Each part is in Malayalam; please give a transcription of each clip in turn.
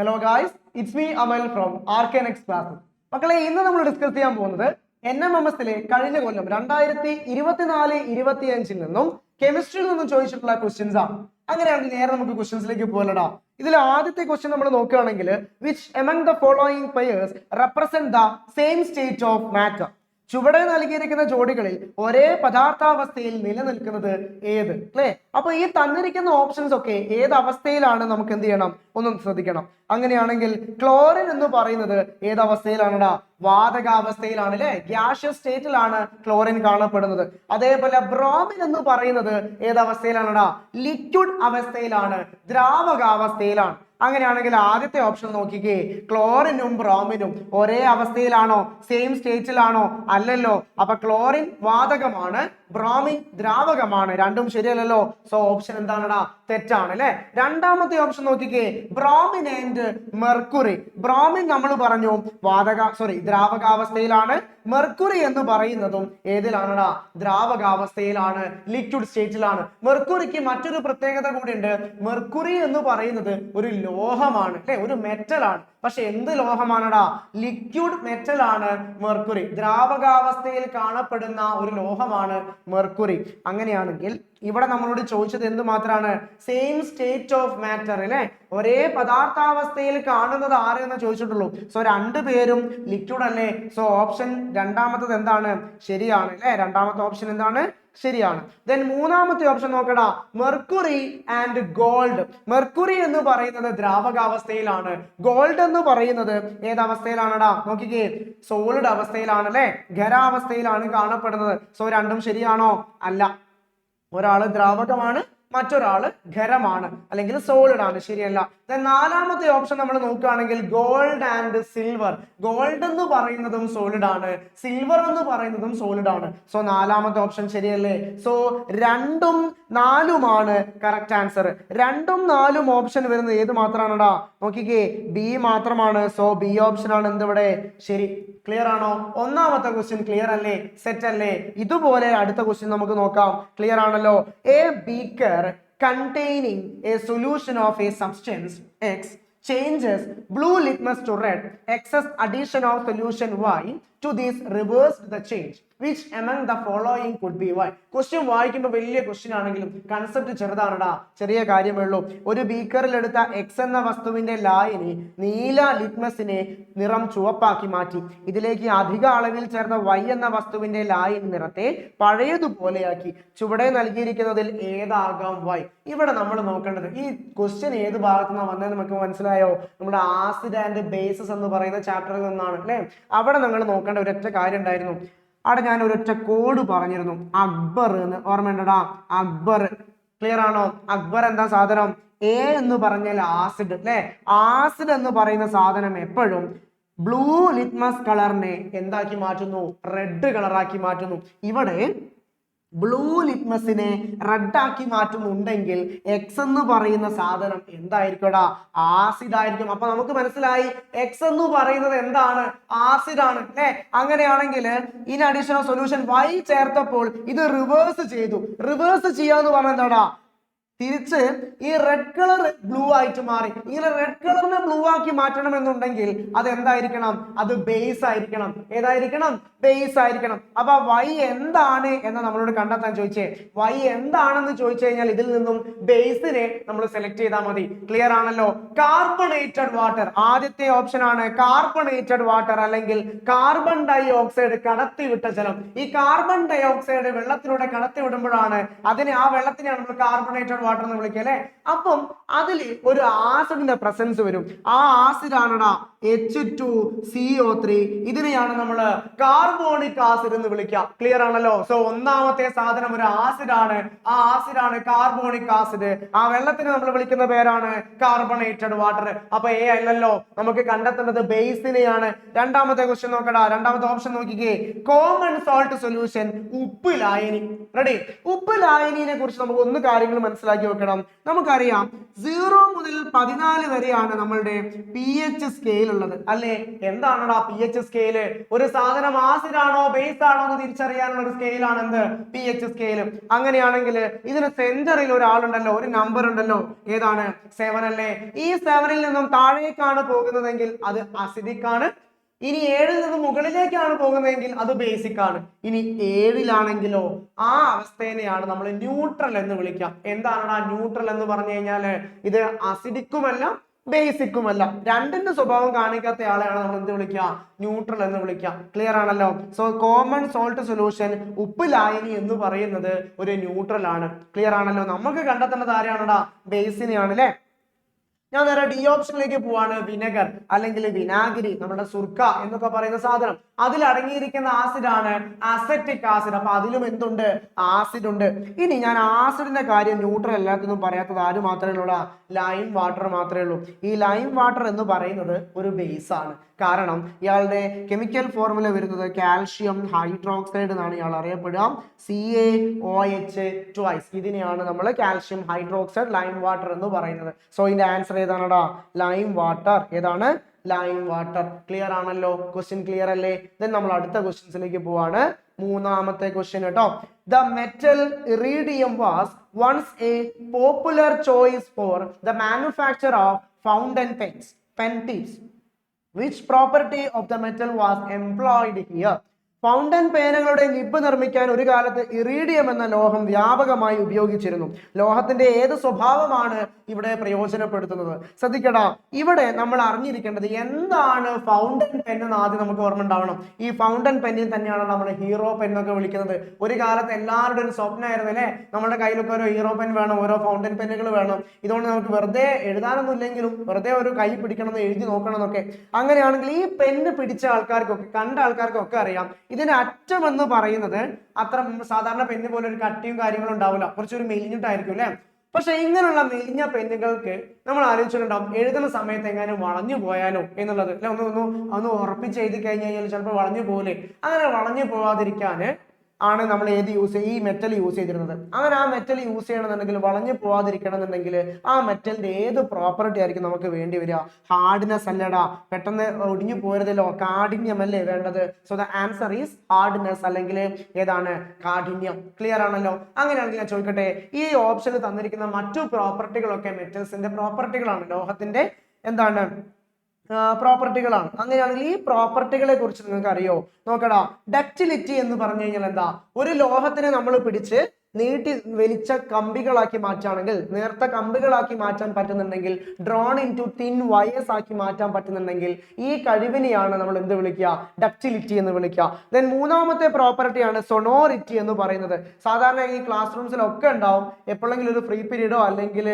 Hello guys, it's me Amal from RKNX class. മക്കളെ, ഇന്ന് നമ്മൾ ഡിസ്കസ് ചെയ്യാൻ പോകുന്നത് NMMS-ലെ കഴിഞ്ഞ കൊല്ലം 2024-25 നിന്നും കെമിസ്ട്രിയിൽ നിന്നും ചോദിച്ചിട്ടുള്ള ക്വസ്റ്റ്യൻസ് ആണ്. അങ്ങനെയാണെങ്കിൽ നേരെ നമുക്ക് ക്വസ്റ്റ്യൻസിലേക്ക് പോകലടാ. ഇതിൽ ആദ്യത്തെ ക്വസ്റ്റ്യൻ നമ്മൾ നോക്കുകയാണെങ്കിൽ which among the following pairs represent the same state of matter. ചുവടെ നൽകിയിരിക്കുന്ന ജോഡികളിൽ ഒരേ പദാർത്ഥാവസ്ഥയിൽ നിലനിൽക്കുന്നത് ഏത്? അല്ലെ, അപ്പൊ ഈ തന്നിരിക്കുന്ന ഓപ്ഷൻസ് ഒക്കെ ഏത് അവസ്ഥയിലാണ് നമുക്ക് എന്ത് ചെയ്യണം, ഒന്നും ശ്രദ്ധിക്കണം. അങ്ങനെയാണെങ്കിൽ ക്ലോറിൻ എന്ന് പറയുന്നത് ഏത് അവസ്ഥയിലാണടാ? വാതകാവസ്ഥയിലാണ്, അല്ലെ, ഗ്യാഷ്യസ് സ്റ്റേറ്റിലാണ് ക്ലോറിൻ കാണപ്പെടുന്നത്. അതേപോലെ ബ്രോമിൻ എന്ന് പറയുന്നത് ഏത് അവസ്ഥയിലാണടാ? ലിക്വിഡ് അവസ്ഥയിലാണ്, ദ്രാവകാവസ്ഥയിലാണ്. അങ്ങനെയാണെങ്കിൽ ആദ്യത്തെ ഓപ്ഷൻ നോക്കിക്കേ, ക്ലോറിനും ബ്രോമിനും ഒരേ അവസ്ഥയിലാണോ, സെയിം സ്റ്റേറ്റിലാണോ? അല്ലല്ലോ. അപ്പൊ ക്ലോറിൻ വാതകമാണ്, ബ്രോമിൻ ദ്രാവകമാണ്, രണ്ടും ശരിയല്ലല്ലോ. സോ ഓപ്ഷൻ എന്താണടാ? തെറ്റാണ്, അല്ലെ. രണ്ടാമത്തെ ഓപ്ഷൻ നോക്കിക്കേ, ബ്രോമിൻ ആൻഡ് മെർക്കുറി. ബ്രോമിൻ നമ്മൾ പറഞ്ഞു ദ്രാവകാവസ്ഥയിലാണ്. മെർക്കുറി എന്ന് പറയുന്നതും ഏതിലാണടാ? ദ്രാവകാവസ്ഥയിലാണ്, ലിക്വിഡ് സ്റ്റേറ്റിലാണ്. മെർക്കുറിക്ക് മറ്റൊരു പ്രത്യേകത കൂടിയുണ്ട്. മെർക്കുറി എന്ന് പറയുന്നത് ഒരു ലോഹമാണ്, അല്ലെ, ഒരു മെറ്റലാണ്. പക്ഷെ എന്ത് ലോഹമാണടാ? ലിക്വിഡ് മെറ്റൽ ആണ് മെർക്കുറി. ദ്രാവകാവസ്ഥയിൽ കാണപ്പെടുന്ന ഒരു ലോഹമാണ് മെർക്കുറി. അങ്ങനെയാണെങ്കിൽ ഇവിടെ നമ്മളോട് ചോദിച്ചത് എന്ത് മാത്രമാണ്? സെയിം സ്റ്റേറ്റ് ഓഫ് മാറ്റർ, അല്ലെ, ഒരേ പദാർത്ഥാവസ്ഥയിൽ കാണുന്നത് ആരെന്ന് ചോദിച്ചിട്ടുള്ളൂ. സോ രണ്ടുപേരും ലിക്വിഡ് അല്ലേ. സോ ഓപ്ഷൻ രണ്ടാമത്തത് എന്താണ്? ശരിയാണ്, അല്ലെ. രണ്ടാമത്തെ ഓപ്ഷൻ എന്താണ്? ശരിയാണ്. ദെൻ മൂന്നാമത്തെ ഓപ്ഷൻ നോക്കടാ, മെർക്കുറി ആൻഡ് ഗോൾഡ്. മെർക്കുറി എന്ന് പറയുന്നത് ദ്രാവകാവസ്ഥയിലാണ്, ഗോൾഡ് എന്ന് പറയുന്നത് ഏതവസ്ഥയിലാണടാ? നോക്കിക്കേ, സോളിഡ് അവസ്ഥയിലാണ്, അല്ലെ, ഖരാവസ്ഥയിലാണ് കാണപ്പെടുന്നത്. സോ രണ്ടും ശരിയാണോ? അല്ല. ഒരാള് ദ്രാവകമാണ്, മറ്റൊരാള് ഖരമാണ്, അല്ലെങ്കിൽ സോളിഡ് ആണ്, ശരിയല്ല. നാലാമത്തെ ഓപ്ഷൻ നമ്മൾ നോക്കുകയാണെങ്കിൽ ഗോൾഡ് ആൻഡ് സിൽവർ. ഗോൾഡ് എന്ന് പറയുന്നതും സോളിഡ് ആണ്, സിൽവർ എന്ന് പറയുന്നതും സോളിഡ് ആണ്. സോ നാലാമത്തെ ഓപ്ഷൻ ശരിയല്ലേ. സോ 2ഉം 4ഉമാണ് കറക്റ്റ് ആൻസർ. 2ഉം 4ഉം ഓപ്ഷൻ വരുന്നത് ഏത് മാത്രമാണടാ? നോക്കിക്കേ, ബി മാത്രമാണ്. സോ ബി ഓപ്ഷൻ ആണ് എന്തിവിടെ ശരി. ക്ലിയർ ആണോ? ഒന്നാമത്തെ ക്വസ്റ്റ്യൻ ക്ലിയർ അല്ലേ? സെറ്റ് അല്ലേ? ഇതുപോലെ അടുത്ത ക്വസ്റ്റ്യൻ നമുക്ക് നോക്കാം. ക്ലിയർ ആണല്ലോ? A beaker containing a solution of a substance X changes blue litmus to red. Excess addition of solution Y to this reversed the change. Which among the following could be Y? Question വായിക്കുമ്പോൾ വലിയ ക്വസ്റ്റ്യൻ ആണെങ്കിലും കൺസെപ്റ്റ് ചെറുതാണടാ, ചെറിയ കാര്യമേ ഉള്ളൂ. ഒരു ബീക്കറിൽ എടുത്ത എക്സ് എന്ന വസ്തുവിന്റെ ലായനി നീല ലിറ്റ്മസിനെ നിറം ചുവപ്പാക്കി മാറ്റി. ഇതിലേക്ക് അധിക അളവിൽ ചേർത്ത Y എന്ന വസ്തുവിന്റെ ലായനി നിറത്തെ പഴയതുപോലെയാക്കി. ചുവടെ നൽകിയിരിക്കുന്നതിൽ ഏതാകാം Y? ഇവിടെ നമ്മൾ നോക്കേണ്ടത് ഈ ക്വസ്റ്റ്യൻ ഏത് ഭാഗത്തു നിന്നാണ് വന്നത് നമുക്ക് മനസ്സിലായോ? നമ്മുടെ ആസിഡ് ആൻഡ് ബേസസ് എന്ന് പറയുന്ന ചാപ്റ്ററിൽ നിന്നാണ്, അല്ലെ. അവിടെ നിങ്ങൾ നോക്കേണ്ട ഒരൊറ്റ കാര്യം ഉണ്ടായിരുന്നു. അവിടെ ഞാൻ ഒരൊറ്റ കോഡ് പറഞ്ഞിരുന്നു, അക്ബർ എന്ന്. ഓർമ്മയുണ്ടടാ? അക്ബർ. ക്ലിയർ ആണോ? അക്ബർ എന്താ സാധനം? എ എന്ന് പറഞ്ഞാൽ ആസിഡ്, അല്ലെ. ആസിഡ് എന്ന് പറയുന്ന സാധനം എപ്പോഴും ബ്ലൂ ലിറ്റ്മസ് കളറിനെ എന്താക്കി മാറ്റുന്നു? റെഡ് കളറാക്കി മാറ്റുന്നു. ഇവിടെ ബ്ലൂ ലിറ്റ്മസിനെ റെഡ് ആക്കി മാറ്റുന്നുണ്ടെങ്കിൽ എക്സ് എന്ന് പറയുന്ന സാധനം എന്തായിരിക്കടാ? ആസിഡ് ആയിരിക്കും. അപ്പൊ നമുക്ക് മനസ്സിലായി എക്സ് എന്ന് പറയുന്നത് എന്താണ്? ആസിഡ് ആണ്, അല്ലെ. അങ്ങനെയാണെങ്കിൽ in addition of solution Y ചേർത്തപ്പോൾ ഇത് റിവേഴ്സ് ചെയ്തു. റിവേഴ്സ് ചെയ്യാന്ന് പറഞ്ഞാൽ എന്താടാ? തിരിച്ച് ഈ റെഡ് കളർ ബ്ലൂ ആയിട്ട് മാറി. ഇങ്ങനെ റെഡ് കളറിനെ ബ്ലൂ ആക്കി മാറ്റണം എന്നുണ്ടെങ്കിൽ അത് എന്തായിരിക്കണം? അത് ബേസ് ആയിരിക്കണം. ഏതായിരിക്കണം? ബേസ് ആയിരിക്കണം. അപ്പൊ Y എന്താണ് എന്ന് നമ്മളോട് കണ്ടെത്താൻ ചോദിച്ചേ. Y എന്താണെന്ന് ചോദിച്ചു കഴിഞ്ഞാൽ ഇതിൽ നിന്നും ബേസിനെ നമ്മൾ സെലക്ട് ചെയ്താൽ മതി. ക്ലിയർ ആണല്ലോ? കാർബണേറ്റഡ് വാട്ടർ ആദ്യത്തെ ഓപ്ഷൻ ആണ്. കാർബണേറ്റഡ് വാട്ടർ അല്ലെങ്കിൽ കാർബൺ ഡൈ ഓക്സൈഡ്, കടത്തിവിട്ട ജലം. ഈ കാർബൺ ഡൈ ഓക്സൈഡ് വെള്ളത്തിലൂടെ കടത്തിവിടുമ്പോഴാണ് ആ വെള്ളത്തിനെയാണ് നമ്മൾ കാർബണേറ്റഡ് വാട്ടർ എന്ന് വിളിക്കുക, അല്ലെ. അപ്പം അതിൽ ഒരു ആസിഡിന്റെ പ്രസൻസ് വരും. ആ ആസിഡ് ആണടാ H2CO3. ഇതിനെയാണ് നമ്മൾ കാർബോണിക് ആസിഡ് എന്ന് വിളിക്കുക. ക്ലിയർ ആണല്ലോ? സോ ഒന്നാമത്തെ സാധനം ഒരു ആസിഡ് ആണ്. ആ ആസിഡ് ആണ് കാർബോണിക് ആസിഡ്. ആ വെള്ളത്തിന് നമ്മൾ വിളിക്കുന്ന പേരാണ് കാർബണേറ്റഡ് വാട്ടർ. അപ്പൊ എ അല്ലല്ലോ, നമുക്ക് കണ്ടെത്തേണ്ടത് ബേസിനെയാണ്. രണ്ടാമത്തെ ക്വസ്റ്റ്യൻ നോക്കടാ. രണ്ടാമത്തെ ഓപ്ഷൻ നോക്കിക്കേ, കോമൺ സോൾട്ട് സൊല്യൂഷൻ, ഉപ്പ് ലായനി. റെഡി? ഉപ്പ് ലായനിയെ കുറിച്ച് നമുക്ക് ഒന്ന് കാര്യങ്ങൾ മനസ്സിലാക്കി മനസ്സിലാക്കി വെക്കണം. നമുക്കറിയാം 0 മുതൽ 14 വരെയാണ് നമ്മളുടെ pH സ്കെയിൽ ഉള്ളത് അല്ലെ. എന്താണടാ pH സ്കെയില്? ഒരു സാധനം ആസിഡ് ആണോ ബേസ് ആണോ എന്ന് തിരിച്ചറിയാനുള്ള ഒരു സ്കെയിലാണ് എന്ത് pH സ്കെയിൽ. അങ്ങനെയാണെങ്കിൽ ഇതിന് സെന്ററിൽ ഒരാളുണ്ടല്ലോ, ഒരു നമ്പർ ഉണ്ടല്ലോ, ഏതാണ് 7 അല്ലേ. ഈ 7ൽ നിന്നും താഴേക്കാണ് പോകുന്നതെങ്കിൽ അത് അസിഡിക് ആണ്. ഇനി 7ൽ നിന്ന് മുകളിലേക്കാണ് പോകുന്നതെങ്കിൽ അത് ബേസിക് ആണ്. ഇനി 7ലാണെങ്കിലോ ആ അവസ്ഥേനെയാണ് നമ്മൾ ന്യൂട്രൽ എന്ന് വിളിക്കാം. എന്താണ് ന്യൂട്രൽ എന്ന് പറഞ്ഞു കഴിഞ്ഞാല് ഇത് അസിഡിക്കുമല്ല ബേസിക്കുമല്ല, രണ്ടിന്റെ സ്വഭാവം കാണിക്കാത്ത ആളെയാണ് നമ്മൾ എന്ത് വിളിക്കുക? ന്യൂട്രൽ എന്ന് വിളിക്കുക. ക്ലിയർ ആണല്ലോ. സോ കോമൺ സോൾട്ട് സൊല്യൂഷൻ ഉപ്പ് ലായനി എന്ന് പറയുന്നത് ഒരു ന്യൂട്രൽ ആണ്. ക്ലിയർ ആണല്ലോ. നമുക്ക് കണ്ടെത്തേണ്ടത് ആരെയാണടാ? ബേസിനെയാണ് അല്ലെ. ഞാൻ നേരെ ഡി ഓപ്ഷനിലേക്ക് പോവാണ്. വിനെഗർ അല്ലെങ്കിൽ വിനാഗിരി, നമ്മുടെ സുർക്ക എന്നൊക്കെ പറയുന്ന സാധനം, അതിൽ അടങ്ങിയിരിക്കുന്ന ആസിഡ് ആണ് അസറ്റിക് ആസിഡ്. അപ്പൊ അതിലും എന്തുണ്ട്? ആസിഡ് ഉണ്ട്. ഇനി ഞാൻ ആസിഡിന്റെ കാര്യം ന്യൂട്രൽ എല്ലാത്തിനും പറയാത്തത് ആര് മാത്രമേ ഉള്ളൂ? ലൈം വാട്ടർ മാത്രമേ ഉള്ളൂ. ഈ ലൈം വാട്ടർ എന്ന് പറയുന്നത് ഒരു ബേസ് ആണ്. കാരണം ഇയാളുടെ കെമിക്കൽ ഫോർമുല വരുന്നത് കാൽഷ്യം ഹൈഡ്രോക്സൈഡ് എന്നാണ് ഇയാൾ അറിയപ്പെടുക. CaOH ഇതിനെയാണ് നമ്മൾ കാൽഷ്യം ഹൈഡ്രോക്സൈഡ് ലൈം വാട്ടർ എന്ന് പറയുന്നത്. സോ ഇതിന്റെ ആൻസർ ഏതാണടാ? Lime water. ഏതാണ്? Lime water. ക്ലിയർ ആണല്ലോ. ക്വസ്റ്റ്യൻ ക്ലിയർ അല്ലേ? ദെൻ നമ്മൾ അടുത്ത ക്വസ്റ്റ്യൻസിലേക്ക് പോവാണ്. മൂന്നാമത്തെ ക്വസ്റ്റ്യൻ കേട്ടോ. The metal iridium was once a popular choice for the manufacture of fountain pen tips. Which property of the metal was employed here? Fountain പേനകളുടെ നിബ് നിർമ്മിക്കാൻ ഒരു കാലത്ത് ഇറീഡിയം എന്ന ലോഹം വ്യാപകമായി ഉപയോഗിച്ചിരുന്നു. ലോഹത്തിന്റെ ഏത് സ്വഭാവമാണ് ഇവിടെ പ്രയോജനപ്പെടുത്തുന്നത്? ശ്രദ്ധിക്കടാ, ഇവിടെ നമ്മൾ അറിഞ്ഞിരിക്കേണ്ടത് എന്താണ് ഫൗണ്ടൻ പെൻ എന്ന് ആദ്യം നമുക്ക് ഓർമ്മ ഉണ്ടാവണം. ഈ ഫൗണ്ടൻ പെന്നിൽ തന്നെയാണ് നമ്മൾ ഹീറോ പെൻ എന്നൊക്കെ വിളിക്കുന്നത്. ഒരു കാലത്ത് എല്ലാവരുടെ ഒരു സ്വപ്നമായിരുന്നു അല്ലെ, നമ്മുടെ കയ്യിലൊക്കെ ഓരോ ഹീറോ പെൻ വേണം, ഓരോ ഫൗണ്ടൻ പെന്നുകൾ വേണം. ഇതുകൊണ്ട് നമുക്ക് വെറുതെ എഴുതാനൊന്നും ഇല്ലെങ്കിലും വെറുതെ ഒരു കൈ പിടിക്കണം എന്ന് എഴുതി നോക്കണം എന്നൊക്കെ. അങ്ങനെയാണെങ്കിൽ ഈ പെണ്ണ് പിടിച്ച ആൾക്കാർക്കൊക്കെ, കണ്ട ആൾക്കാർക്കൊക്കെ അറിയാം ഇതിന്റെ അറ്റം എന്ന് പറയുന്നത് അത്ര സാധാരണ പെണ്ണ് പോലെ ഒരു കട്ടിയും കാര്യങ്ങളും ഉണ്ടാവില്ല, കുറച്ചൊരു മെലിഞ്ഞിട്ടായിരിക്കും അല്ലെ. പക്ഷെ ഇങ്ങനെയുള്ള മെലിഞ്ഞ പെന്നുകൾക്ക് നമ്മൾ ആലോചിച്ചിട്ടുണ്ടാവും എഴുതുന്ന സമയത്ത് എങ്ങാനും വളഞ്ഞു പോയാലോ എന്നുള്ളത് അല്ലെ. ഒന്ന് ഉറപ്പിച്ച് എഴുതി കഴിഞ്ഞ് കഴിഞ്ഞാൽ ചിലപ്പോൾ വളഞ്ഞു പോലെ. അങ്ങനെ വളഞ്ഞു പോവാതിരിക്കാന് ആണ് നമ്മൾ ഈ മെറ്റൽ യൂസ് ചെയ്തിരുന്നത്. അങ്ങനെ ആ മെറ്റൽ യൂസ് ചെയ്യണമെന്നുണ്ടെങ്കിൽ, വളഞ്ഞു പോവാതിരിക്കണം എന്നുണ്ടെങ്കിൽ ആ മെറ്റലിന്റെ ഏത് പ്രോപ്പർട്ടി ആയിരിക്കും നമുക്ക് വേണ്ടി വരിക? ഹാർഡ്നെസ് അല്ലടാ, പെട്ടെന്ന് ഒടിഞ്ഞു പോരുതല്ലോ, കാഠിന്യമല്ലേ വേണ്ടത്. So the answer is hardness, അല്ലെങ്കിൽ ഏതാണ്? കാഠിന്യം. ക്ലിയർ ആണല്ലോ. അങ്ങനെയാണെങ്കിൽ ഞാൻ ചോദിക്കട്ടെ, ഈ ഓപ്ഷനിൽ തന്നിരിക്കുന്ന മറ്റു പ്രോപ്പർട്ടികളൊക്കെ മെറ്റൽസിന്റെ പ്രോപ്പർട്ടികളാണ്, ലോഹത്തിന്റെ എന്താണ് പ്രോപ്പർട്ടികളാണ്. അങ്ങനെയാണെങ്കിൽ ഈ പ്രോപ്പർട്ടികളെ കുറിച്ച് നിങ്ങൾക്ക് അറിയോ? നോക്കടാ, ഡക്റ്റിലിറ്റി എന്ന് പറഞ്ഞു കഴിഞ്ഞാൽ എന്താ? ഒരു ലോഹത്തിനെ നമ്മൾ പിടിച്ച് നീട്ടി വലിച്ച കമ്പികളാക്കി മാറ്റുകയാണെങ്കിൽ, നേർത്ത കമ്പികളാക്കി മാറ്റാൻ പറ്റുന്നുണ്ടെങ്കിൽ, drawn into thin wires ആക്കി മാറ്റാൻ പറ്റുന്നുണ്ടെങ്കിൽ, ഈ കഴിവിനെയാണ് നമ്മൾ എന്ത് വിളിക്കുക? ഡക്റ്റിലിറ്റി എന്ന് വിളിക്കുക. ദെൻ മൂന്നാമത്തെ പ്രോപ്പർട്ടിയാണ് സൊണോറിറ്റി എന്ന് പറയുന്നത്. സാധാരണ ഈ ക്ലാസ് റൂംസിലൊക്കെ ഉണ്ടാവും, എപ്പോഴെങ്കിലും ഒരു ഫ്രീ പീരീഡോ അല്ലെങ്കിൽ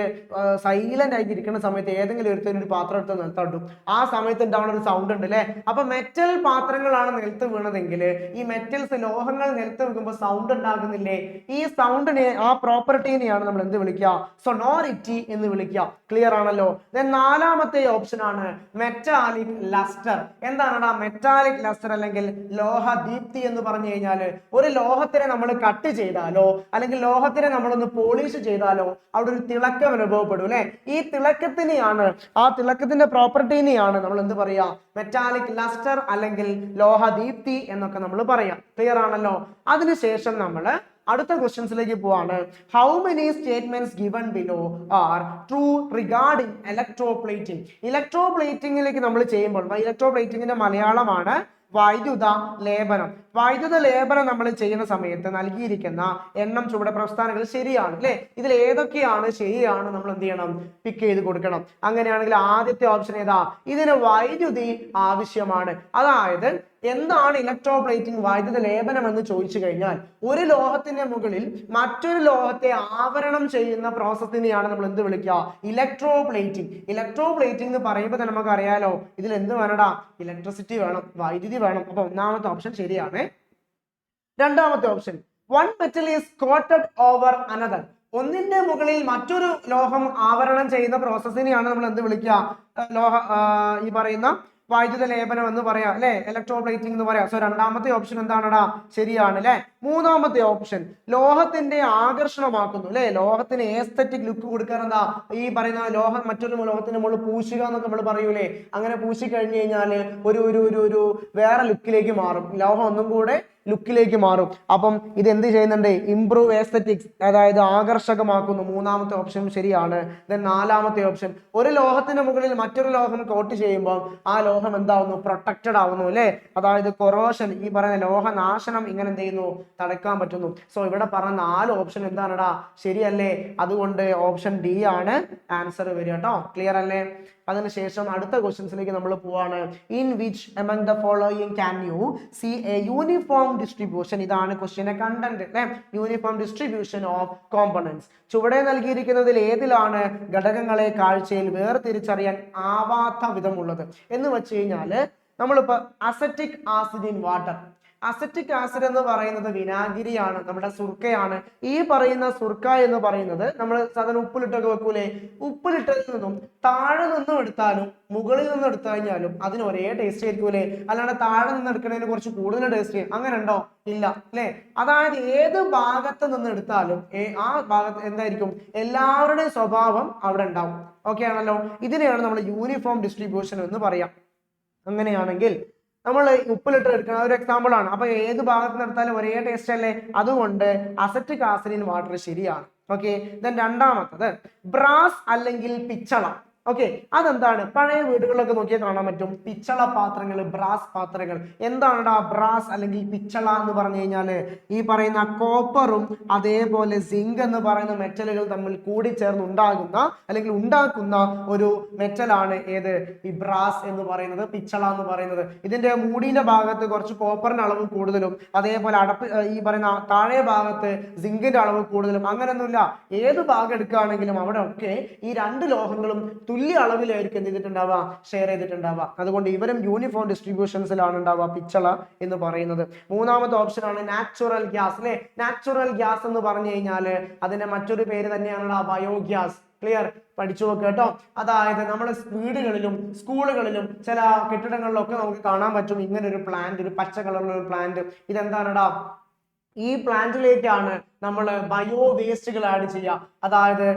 സൈലന്റ് ആയിട്ട് ഇരിക്കുന്ന സമയത്ത് ഏതെങ്കിലും ഒരു പാത്രം എടുത്ത് നിലത്തട്ടും, ആ സമയത്ത് ഉണ്ടാവുന്ന ഒരു സൗണ്ട് ഉണ്ട് അല്ലെ. അപ്പൊ മെറ്റൽ പാത്രങ്ങളാണ് നിലത്ത് വീണതെങ്കിൽ, ഈ മെറ്റൽസ് ലോഹങ്ങൾ നിലത്ത് വീഴുമ്പോൾ സൗണ്ട് ഉണ്ടാകുന്നില്ലേ? ഈ സൗണ്ടിനെ, ആ പ്രോപ്പർട്ടിനെയാണ് നമ്മൾ എന്ത് വിളിക്കുക? സൊണോറിറ്റി എന്ന് വിളിക്കുക. ക്ലിയർ ആണല്ലോ. ദെൻ നാലാമത്തെ ഓപ്ഷൻ ആണ് മെറ്റാലിക് ലസ്റ്റർ. എന്താണടാ മെറ്റാലിക് ലസ്റ്റർ അല്ലെങ്കിൽ ലോഹ ദീപ്തി എന്ന് പറഞ്ഞു കഴിഞ്ഞാൽ, ഒരു ലോഹത്തിനെ നമ്മൾ കട്ട് ചെയ്താലോ അല്ലെങ്കിൽ ലോഹത്തിനെ നമ്മളൊന്ന് പോളിഷ് ചെയ്താലോ അവിടെ ഒരു തിളക്കം അനുഭവപ്പെടും അല്ലെ. ഈ തിളക്കത്തിനെയാണ്, ആ തിളക്കത്തിന്റെ പ്രോപ്പർട്ടിനെയാണ് നമ്മൾ എന്ത് പറയാ? മെറ്റാലിക് ലസ്റ്റർ അല്ലെങ്കിൽ ലോഹ ദീപ്തി എന്നൊക്കെ നമ്മൾ പറയാം. ക്ലിയർ ആണല്ലോ. അതിനുശേഷം നമ്മൾ അടുത്ത ക്വസ്റ്റ്യൻസിലേക്ക് പോവാണ്. How many statements given below are true regarding electroplating? ഇലക്ട്രോപ്ലേറ്റിംഗിലേക്ക് നമ്മൾ ചെയ്യുമ്പോൾ, ഇലക്ട്രോപ്ലേറ്റിംഗിന്റെ മലയാളമാണ് വൈദ്യുത ലേപനം. വൈദ്യുത ലേപനം നമ്മൾ ചെയ്യുന്ന സമയത്ത് നൽകിയിരിക്കുന്ന എണ്ണം ചുവടെ പ്രസ്ഥാനങ്ങൾ ശരിയാണ് അല്ലെ. ഇതിൽ ഏതൊക്കെയാണ് ശരിയാണ് നമ്മൾ എന്ത് ചെയ്യണം? പിക്ക് ചെയ്ത് കൊടുക്കണം. അങ്ങനെയാണെങ്കിൽ ആദ്യത്തെ ഓപ്ഷൻ ഏതാ? ഇതിന് വൈദ്യുതി ആവശ്യമാണ്. അതായത് എന്താണ് ഇലക്ട്രോപ്ലേറ്റിംഗ്, വൈദ്യുത ലേപനം എന്ന് ചോദിച്ചു കഴിഞ്ഞാൽ, ഒരു ലോഹത്തിന്റെ മുകളിൽ മറ്റൊരു ലോഹത്തെ ആവരണം ചെയ്യുന്ന പ്രോസസ്സിനെയാണ് നമ്മൾ എന്ത് വിളിക്കുക? ഇലക്ട്രോപ്ലേറ്റിംഗ്. ഇലക്ട്രോപ്ലേറ്റിംഗ് എന്ന് പറയുമ്പോൾ തന്നെ നമുക്ക് അറിയാലോ, ഇതിൽ എന്ത് വേണടാ? ഇലക്ട്രിസിറ്റി വേണം, വൈദ്യുതി വേണം. അപ്പൊ ഒന്നാമത്തെ ഓപ്ഷൻ ശരിയാണ്. രണ്ടാമത്തെ option, one metal is coated over another. ഒന്നിന്റെ മുകളിൽ മറ്റൊരു ലോഹം ആവരണം ചെയ്യുന്ന പ്രോസസ്സിനെയാണ് നമ്മൾ എന്ത് വിളിക്കുക? ഈ പറയുന്ന വൈദ്യുത ലേപനം എന്ന് പറയാം അല്ലെ, ഇലക്ട്രോപ്ലേറ്റിംഗ് എന്ന് പറയാം. സോ രണ്ടാമത്തെ ഓപ്ഷൻ എന്താണടാ, ശരിയാണ് അല്ലെ. മൂന്നാമത്തെ ഓപ്ഷൻ ലോഹത്തിന്റെ ആകർഷണമാക്കുന്നു അല്ലെ, ലോഹത്തിന് എസ്തെറ്റിക് ലുക്ക് കൊടുക്കാൻ എന്താ ഈ പറയുന്ന ലോഹം മറ്റൊരു ലോഹത്തിന്റെ മുകളിൽ പൂശുക എന്നൊക്കെ നമ്മൾ പറയൂലേ, അങ്ങനെ പൂശി കഴിഞ്ഞു കഴിഞ്ഞാൽ ഒരു ഒരു ഒരു ഒരു വേറെ ലുക്കിലേക്ക് മാറും, ലോഹം ഒന്നും കൂടെ ലുക്കിലേക്ക് മാറും. അപ്പം ഇത് എന്ത് ചെയ്യുന്നുണ്ട്, ഇംപ്രൂവ് എസ്തെറ്റിക്സ്, അതായത് ആകർഷകമാക്കുന്നു. മൂന്നാമത്തെ ഓപ്ഷൻ ശരിയാണ്. ദെൻ നാലാമത്തെ ഓപ്ഷൻ, ഒരു ലോഹത്തിന്റെ മുകളിൽ മറ്റൊരു ലോഹം കോട്ട് ചെയ്യുമ്പോൾ ആ ലോഹം എന്താവുന്നു, പ്രൊട്ടക്റ്റഡ് ആവുന്നു അല്ലെ, അതായത് കൊറോഷൻ, ഈ പറയുന്ന ലോഹനാശനം ഇങ്ങനെ എന്ത് ചെയ്യുന്നു, തടുക്കാൻ പറ്റുന്നു. സോ ഇവിടെ പറഞ്ഞ 4 ഓപ്ഷൻ എന്താണടാ, ശരിയല്ലേ. അതുകൊണ്ട് ഓപ്ഷൻ ഡി ആണ് ആൻസർ വരിക കേട്ടോ. ക്ലിയർ അല്ലേ. അതിനുശേഷം അടുത്ത ക്വസ്റ്റ്യൻസിലേക്ക് നമ്മൾ പോവാണ്. In which among the following can you see a uniform distribution, ഇതാണ് ക്വസ്റ്റ്യന്റെ കണ്ടന്റ് അല്ലെ, യൂണിഫോം ഡിസ്ട്രിബ്യൂഷൻ ഓഫ് കോമ്പണന്റ്സ്. ചുവടെ നൽകിയിരിക്കുന്നതിൽ ഏതിലാണ് ഘടകങ്ങളെ കാഴ്ചയിൽ വേർതിരിച്ചറിയാൻ ആവാത്ത വിധമുള്ളത് എന്ന് വെച്ച് കഴിഞ്ഞാല്, നമ്മളിപ്പോ acetic acid in water, acetic acid എന്ന് പറയുന്നത് വിനാഗിരിയാണ്, നമ്മുടെ സുർക്കയാണ്. ഈ പറയുന്ന സുർക്ക എന്ന് പറയുന്നത് നമ്മൾ സാധാരണ ഉപ്പിലിട്ടൊക്കെ വെക്കൂലേ, ഉപ്പിലിട്ടതിൽ നിന്നും താഴെ നിന്നും എടുത്താലും മുകളിൽ നിന്നും എടുത്തു കഴിഞ്ഞാലും അതിന് ഒരേ ടേസ്റ്റ് ആയിരിക്കൂലേ, അല്ലാണ്ട് താഴെ നിന്ന് എടുക്കുന്നതിന് കുറച്ച് കൂടുതൽ ടേസ്റ്റ് അങ്ങനെ ഉണ്ടോ, ഇല്ല അല്ലെ. അതായത് ഏത് ഭാഗത്ത് നിന്ന് എടുത്താലും ആ ഭാഗത്ത് എന്തായിരിക്കും, എല്ലാവരുടെയും സ്വഭാവം അവിടെ ഉണ്ടാവും. ഓക്കെ ആണല്ലോ. ഇതിനെയാണ് നമ്മൾ യൂണിഫോം ഡിസ്ട്രിബ്യൂഷൻ എന്ന് പറയാം. അങ്ങനെയാണെങ്കിൽ നമ്മൾ ഉപ്പിലിട്ട് എടുക്കുന്ന ഒരു എക്സാമ്പിൾ ആണ്. അപ്പൊ ഏത് ഭാഗത്ത് നിർത്താലും ഒരേ ടേസ്റ്റ് അല്ലേ, അതുകൊണ്ട് അസറ്റിക് ആസിഡ് ഇൻ വാട്ടർ ശരിയാണ്. ഓക്കെ. ദെൻ രണ്ടാമത്തത് ബ്രാസ് അല്ലെങ്കിൽ പിച്ചള. ഓക്കെ, അതെന്താണ്, പഴയ വീടുകളിലൊക്കെ നോക്കിയാൽ കാണാൻ പറ്റും പിച്ചള പാത്രങ്ങൾ, ബ്രാസ് പാത്രങ്ങൾ. എന്താണ് ബ്രാസ് അല്ലെങ്കിൽ പിച്ചള എന്ന് പറഞ്ഞു കഴിഞ്ഞാല്, ഈ പറയുന്ന കോപ്പറും അതേപോലെ സിങ്ക് എന്ന് പറയുന്ന മെറ്റലുകൾ തമ്മിൽ കൂടിച്ചേർന്ന് ഉണ്ടാകുന്ന അല്ലെങ്കിൽ ഉണ്ടാക്കുന്ന ഒരു മെറ്റലാണ് ഏത്, ഈ ബ്രാസ് എന്ന് പറയുന്നത്, പിച്ചള എന്ന് പറയുന്നത്. ഇതിന്റെ മൂടിന്റെ ഭാഗത്ത് കുറച്ച് കോപ്പറിന്റെ അളവ് കൂടുതലും അതേപോലെ ഈ പറയുന്ന താഴെ ഭാഗത്ത് സിങ്കിന്റെ അളവ് കൂടുതലും, അങ്ങനെയൊന്നുമില്ല. ഏത് ഭാഗം എടുക്കുകയാണെങ്കിലും അവിടെ ഒക്കെ ഈ രണ്ട് ലോഹങ്ങളും തുല്യ അളവിലായിരിക്കും എന്ത് ചെയ്തിട്ടുണ്ടാവുക, ഷെയർ ചെയ്തിട്ടുണ്ടാവുക. അതുകൊണ്ട് ഇവരും യൂണിഫോം ഡിസ്ട്രിബ്യൂഷൻസിലാണ് ഉണ്ടാവുക പിച്ചള എന്ന് പറയുന്നത്. മൂന്നാമത്തെ ഓപ്ഷൻ ആണ് നാച്ചുറൽ ഗ്യാസ് അല്ലെ. നാച്ചുറൽ ഗ്യാസ് എന്ന് പറഞ്ഞു കഴിഞ്ഞാൽ അതിന്റെ മറ്റൊരു പേര് തന്നെയാണ് ബയോഗ്യാസ്. ക്ലിയർ, പഠിച്ചു നോക്കുക കേട്ടോ. അതായത് നമ്മുടെ വീടുകളിലും സ്കൂളുകളിലും ചില കെട്ടിടങ്ങളിലൊക്കെ നമുക്ക് കാണാൻ പറ്റും ഇങ്ങനെ ഒരു പ്ലാന്റ്, ഒരു പച്ച കളറുള്ള ഒരു പ്ലാന്റ്. ഇതെന്താണെടാ, ഈ പ്ലാന്റിലേക്കാണ് നമ്മൾ ബയോ വേസ്റ്റുകൾ ആഡ് ചെയ്യുക. അതായത്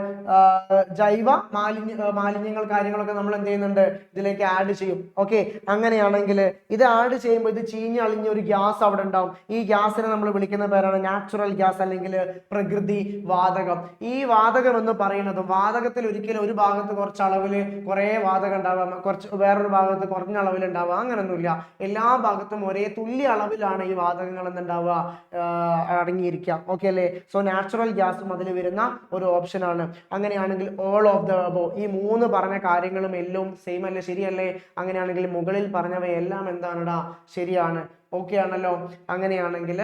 ജൈവ മാലിന്യങ്ങൾ കാര്യങ്ങളൊക്കെ നമ്മൾ എന്ത് ചെയ്യുന്നുണ്ട്, ഇതിലേക്ക് ആഡ് ചെയ്യും. ഓക്കെ, അങ്ങനെയാണെങ്കിൽ ഇത് ആഡ് ചെയ്യുമ്പോൾ ഇത് ചീഞ്ഞളിഞ്ഞ ഒരു ഗ്യാസ് അവിടെ ഉണ്ടാവും. ഈ ഗ്യാസിനെ നമ്മൾ വിളിക്കുന്ന പേരാണ് നാച്ചുറൽ ഗ്യാസ് അല്ലെങ്കിൽ പ്രകൃതി വാതകം. ഈ വാതകം എന്ന് പറയുന്നതും, വാതകത്തിൽ ഒരിക്കലും ഒരു ഭാഗത്ത് കുറച്ച് അളവിൽ കുറെ വാതകം ഉണ്ടാവാം, കുറച്ച് വേറൊരു ഭാഗത്ത് കുറഞ്ഞ അളവിൽ ഉണ്ടാവുക, അങ്ങനൊന്നുമില്ല. എല്ലാ ഭാഗത്തും ഒരേ തുല്യ അളവിലാണ് ഈ വാതകങ്ങൾ എന്തുണ്ടാവുക, അടങ്ങിയിരിക്കുക. ഓക്കെ അല്ലേ. സോ നാച്ചുറൽ ഗ്യാസും അതിൽ വരുന്ന ഒരു ഓപ്ഷൻ ആണ്. അങ്ങനെയാണെങ്കിൽ ഓൾ ഓഫ് ദ അബോ, ഈ മൂന്ന് പറഞ്ഞ കാര്യങ്ങളും എല്ലാം സെയിം അല്ലേ, ശരിയല്ലേ. അങ്ങനെയാണെങ്കിൽ മുകളിൽ പറഞ്ഞവയെല്ലാം എന്താണെടാ, ശരിയാണ്. ഓക്കെ ആണല്ലോ. അങ്ങനെയാണെങ്കിൽ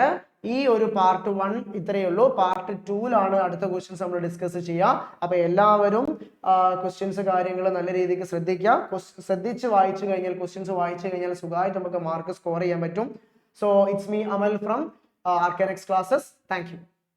ഈ ഒരു പാർട്ട് 1 ഇത്രയേ ഉള്ളൂ. പാർട്ട് 2ലാണ് അടുത്ത ക്വസ്റ്റ്യൻസ് നമ്മൾ ഡിസ്കസ് ചെയ്യുക. അപ്പൊ എല്ലാവരും ക്വസ്റ്റ്യൻസ് കാര്യങ്ങൾ നല്ല രീതിക്ക് ശ്രദ്ധിക്കുക. ശ്രദ്ധിച്ച് വായിച്ചു കഴിഞ്ഞാൽ, ക്വസ്റ്റ്യൻസ് വായിച്ചു കഴിഞ്ഞാൽ സുഖമായിട്ട് നമുക്ക് മാർക്ക് സ്കോർ ചെയ്യാൻ പറ്റും. So it's me Amal from Arcanex classes. Thank you.